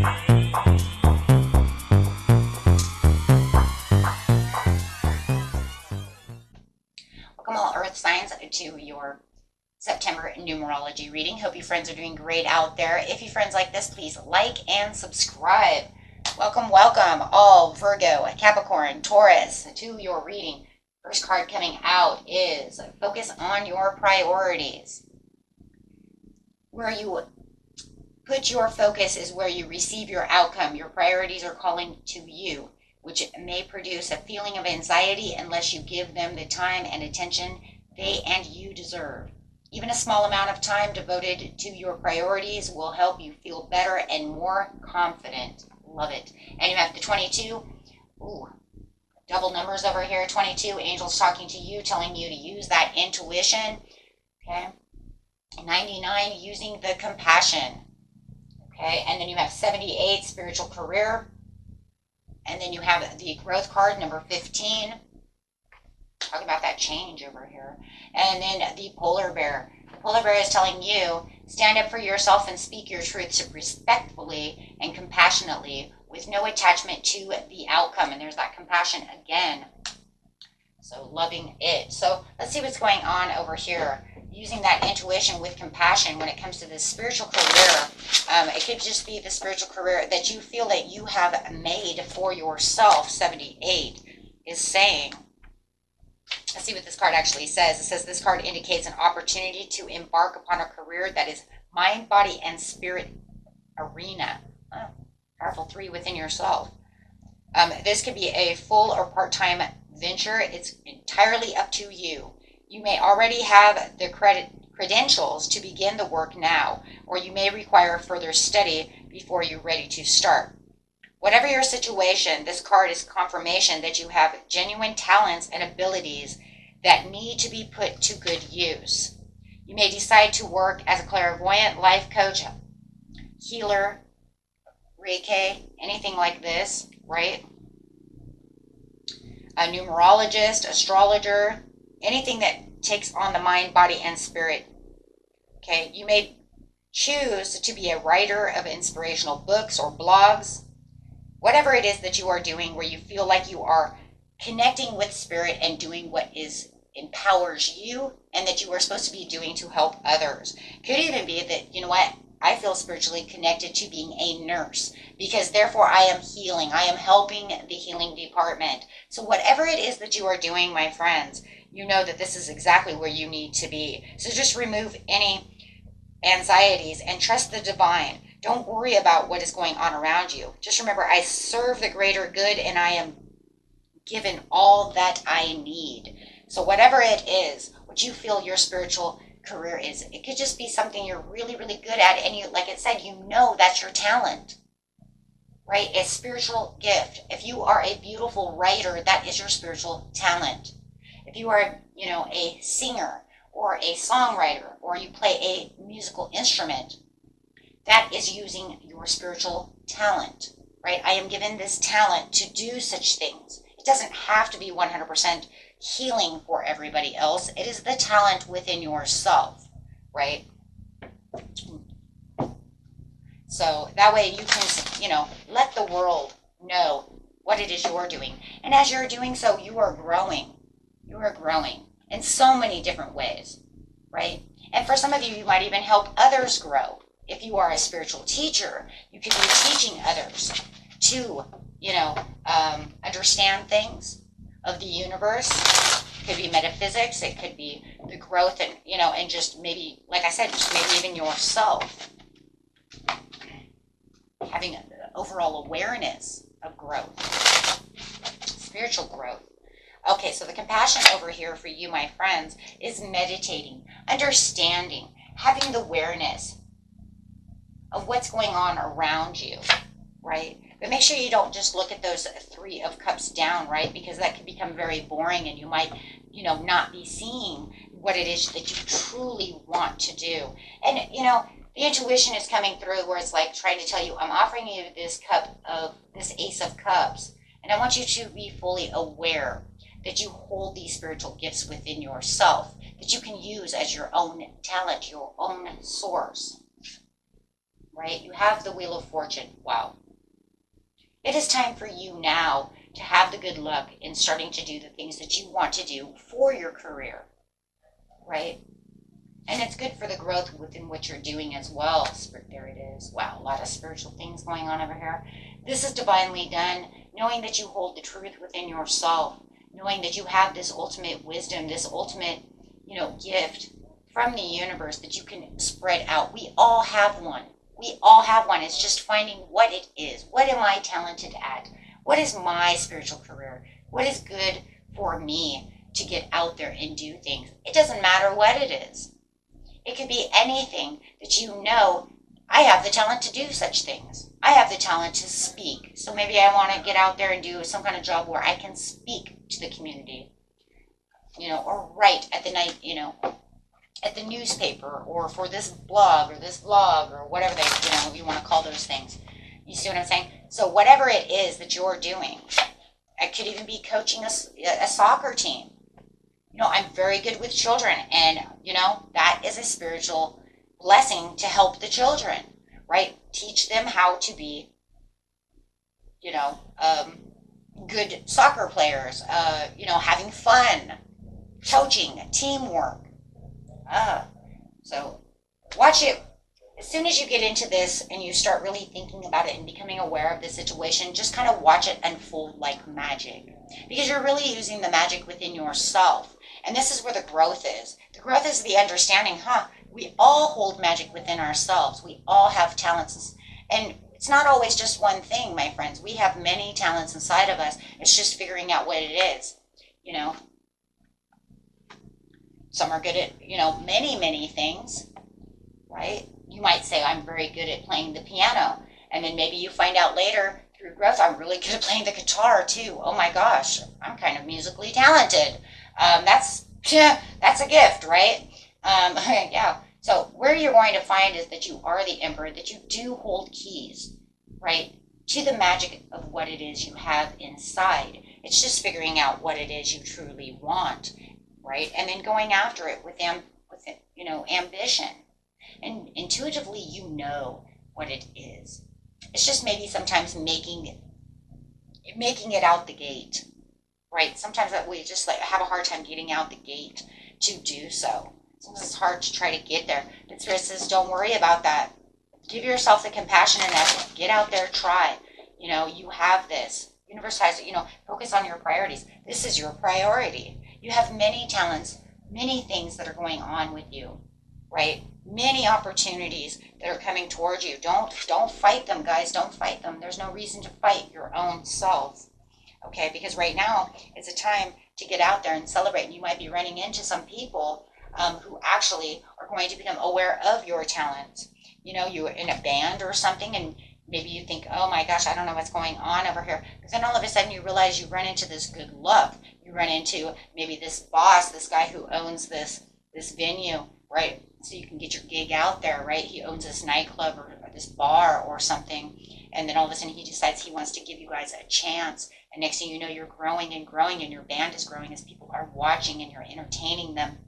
Welcome all Earth signs to your September numerology reading. Hope you friends are doing great out there. If you friends like this, please like and subscribe. Welcome, welcome all Virgo, Capricorn, Taurus to your reading. First card coming out is focus on your priorities. Where you put your focus is where you receive your outcome. Your priorities are calling to you, which may produce a feeling of anxiety unless you give them the time and attention they and you deserve. Even a small amount of time devoted to your priorities will help you feel better and more confident. Love it. And you have the 22. Ooh, double numbers over here. 22, angels talking to you, telling you to use that intuition. Okay. 99, using the compassion. Okay. And then you have 78, spiritual career. And then you have the growth card, number 15. Talking about that change over here. And then the polar bear. The polar bear is telling you, stand up for yourself and speak your truths respectfully and compassionately with no attachment to the outcome. And there's that compassion again. So loving it. So let's see what's going on over here. Using that intuition with compassion when it comes to this spiritual career. It could just be the spiritual career that you feel that you have made for yourself. 78 is saying. Let's see what this card actually says. It says this card indicates an opportunity to embark upon a career that is mind, body, and spirit arena. Oh, powerful 3 within yourself. This could be a full or part-time venture. It's entirely up to you. You may already have the credentials to begin the work now, or you may require further study before you're ready to start. Whatever your situation, this card is confirmation that you have genuine talents and abilities that need to be put to good use. You may decide to work as a clairvoyant, life coach, healer, Reiki, anything like this, right? A numerologist, astrologer, anything that takes on the mind, body, and spirit. Okay, you may choose to be a writer of inspirational books or blogs. Whatever it is that you are doing where you feel like you are connecting with spirit and doing what empowers you and that you are supposed to be doing to help others. Could even be that, you know what, I feel spiritually connected to being a nurse because therefore I am healing. I am helping the healing department. So whatever it is that you are doing, my friends, you know that this is exactly where you need to be. So just remove any anxieties and trust the divine. Don't worry about what is going on around you. Just remember, I serve the greater good and I am given all that I need. So whatever it is, what you feel your spiritual career is, it could just be something you're really, really good at. And you, like it said, you know that's your talent, right? A spiritual gift. If you are a beautiful writer, that is your spiritual talent. If you are, a singer or a songwriter, or you play a musical instrument, that is using your spiritual talent, right? I am given this talent to do such things. It doesn't have to be 100% healing for everybody else. It is the talent within yourself, right? So that way you can, let the world know what it is you're doing. And as you're doing so, you are growing. You are growing in so many different ways, right? And for some of you, you might even help others grow. If you are a spiritual teacher, you could be teaching others to, understand things of the universe. It could be metaphysics. It could be the growth and, and just maybe, like I said, just maybe even yourself. Having an overall awareness of growth. Spiritual growth. Okay, so the compassion over here for you, my friends, is meditating, understanding, having the awareness of what's going on around you, right? But make sure you don't just look at those 3 of cups down, right? Because that can become very boring and you might, not be seeing what it is that you truly want to do. And, the intuition is coming through where it's like trying to tell you, I'm offering you this Ace of Cups. And I want you to be fully aware that you hold these spiritual gifts within yourself that you can use as your own talent, your own source. right? You have the Wheel of Fortune. Wow. It is time for you now to have the good luck in starting to do the things that you want to do for your career, right? And it's good for the growth within what you're doing as well. There it is. Wow, a lot of spiritual things going on over here. This is divinely done, knowing that you hold the truth within yourself, knowing that you have this ultimate wisdom, this ultimate, gift from the universe that you can spread out. We all have one. We all have one. It's just finding what it is. What am I talented at? What is my spiritual career? What is good for me to get out there and do things? It doesn't matter what it is. It could be anything that I have the talent to do such things. I have the talent to speak. So maybe I want to get out there and do some kind of job where I can speak to the community, or write at the night, at the newspaper, or for this blog or this vlog or whatever you want to call those things. You see what I'm saying? So whatever it is that you're doing, it could even be coaching a soccer team. I'm very good with children, and, that is a spiritual blessing to help the children, right? Teach them how to be, good soccer players, having fun, coaching, teamwork. So watch it. As soon as you get into this and you start really thinking about it and becoming aware of the situation, just kind of watch it unfold like magic, because you're really using the magic within yourself. And this is where the growth is. The growth is the understanding, we all hold magic within ourselves. We all have talents. And it's not always just one thing, my friends. We have many talents inside of us. It's just figuring out what it is, Some are good at, many, many things, right? You might say, I'm very good at playing the piano. And then maybe you find out later through growth, I'm really good at playing the guitar too. Oh my gosh, I'm kind of musically talented. That's a gift, right? Yeah. So where you're going to find is that you are the emperor, that you do hold keys, right, to the magic of what it is you have inside. It's just figuring out what it is you truly want, right? And then going after it with ambition. And intuitively, what it is. It's just maybe sometimes making it out the gate, right? Sometimes that we just have a hard time getting out the gate to do so. Sometimes it's hard to try to get there. But Spirit says, don't worry about that. Give yourself the compassion and effort. Get out there, try. You have this. Universe has, focus on your priorities. This is your priority. You have many talents, many things that are going on with you, right? Many opportunities that are coming towards you. Don't fight them, guys. Don't fight them. There's no reason to fight your own self. Okay, because right now it's a time to get out there and celebrate. And you might be running into some people who actually are going to become aware of your talents. You're in a band or something, and maybe you think, oh my gosh, I don't know what's going on over here. But then all of a sudden you realize you run into this good luck. You run into maybe this boss, this guy who owns this venue, right? So you can get your gig out there, right? He owns this nightclub or this bar or something. And then all of a sudden he decides he wants to give you guys a chance. And next thing you know, you're growing and growing, and your band is growing as people are watching and you're entertaining them.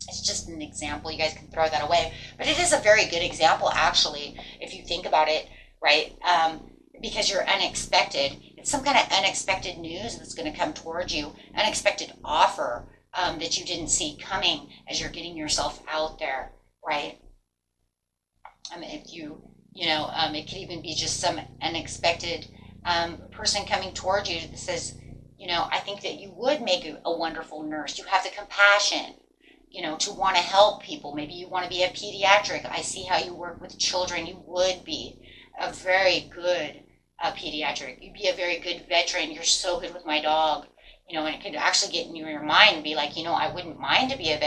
It's just an example. You guys can throw that away. But it is a very good example, actually, if you think about it, right? Because you're unexpected. It's some kind of unexpected news that's going to come towards you, unexpected offer that you didn't see coming as you're getting yourself out there, right? If you, it could even be just some unexpected person coming towards you that says, I think that you would make a wonderful nurse. You have the compassion, to want to help people. Maybe you want to be a pediatric. I see how you work with children. You would be a very good pediatric. You'd be a very good veteran. You're so good with my dog. And it could actually get in your mind and be like, I wouldn't mind to be a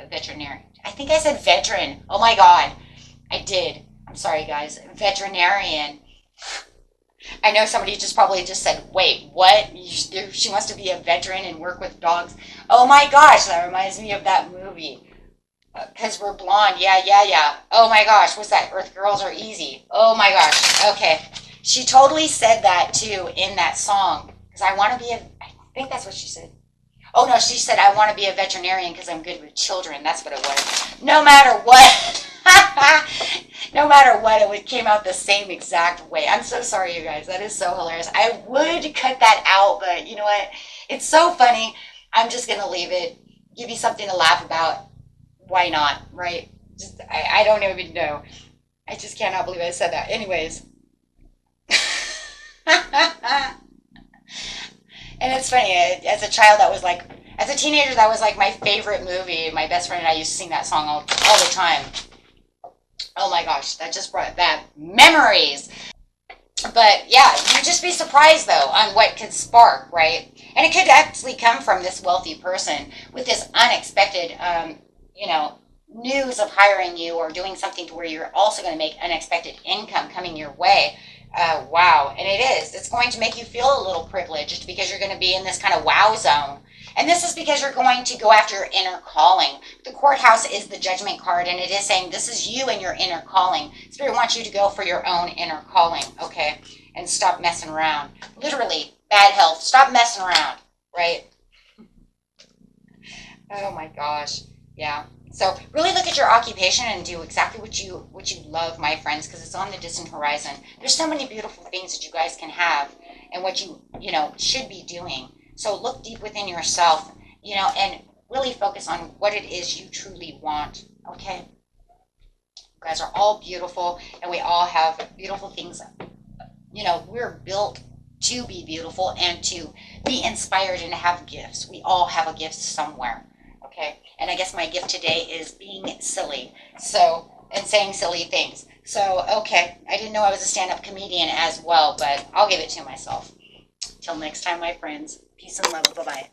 veterinarian. I think I said veteran. Oh my God. I did. I'm sorry, guys. Veterinarian. I know somebody probably just said, wait, what? She wants to be a veteran and work with dogs. Oh my gosh, that reminds me of that movie. 'Cause We're Blonde. Yeah. Oh my gosh, what's that? Earth Girls Are Easy. Oh my gosh. Okay. She totally said that too in that song. Because I think that's what she said. Oh no, she said, I want to be a veterinarian because I'm good with children. That's what it was. No matter what. No matter what, came out the same exact way. I'm so sorry, you guys. That is so hilarious. I would cut that out, but you know what? It's so funny. I'm just going to leave it. Give you something to laugh about. Why not, right? I don't even know. I just cannot believe I said that. Anyways. And it's funny, as a child, as a teenager, that was like my favorite movie. My best friend and I used to sing that song all the time. Oh my gosh, that just brought back memories. But yeah, you'd just be surprised though on what could spark, right? And it could actually come from this wealthy person with this unexpected, news of hiring you or doing something to where you're also going to make unexpected income coming your way. Wow. And it is. It's going to make you feel a little privileged because you're going to be in this kind of wow zone. And this is because you're going to go after your inner calling. The courthouse is the judgment card, and it is saying this is you and your inner calling. Spirit wants you to go for your own inner calling, okay? And stop messing around. Literally, bad health. Stop messing around, right? Oh my gosh. Yeah. So really look at your occupation and do exactly what you love, my friends, because it's on the distant horizon. There's so many beautiful things that you guys can have and what you should be doing. So look deep within yourself, and really focus on what it is you truly want, okay? You guys are all beautiful, and we all have beautiful things. We're built to be beautiful and to be inspired and to have gifts. We all have a gift somewhere, okay? And I guess my gift today is being silly, and saying silly things. So, okay, I didn't know I was a stand-up comedian as well, but I'll give it to myself. Till next time, my friends. Peace and love. Bye-bye.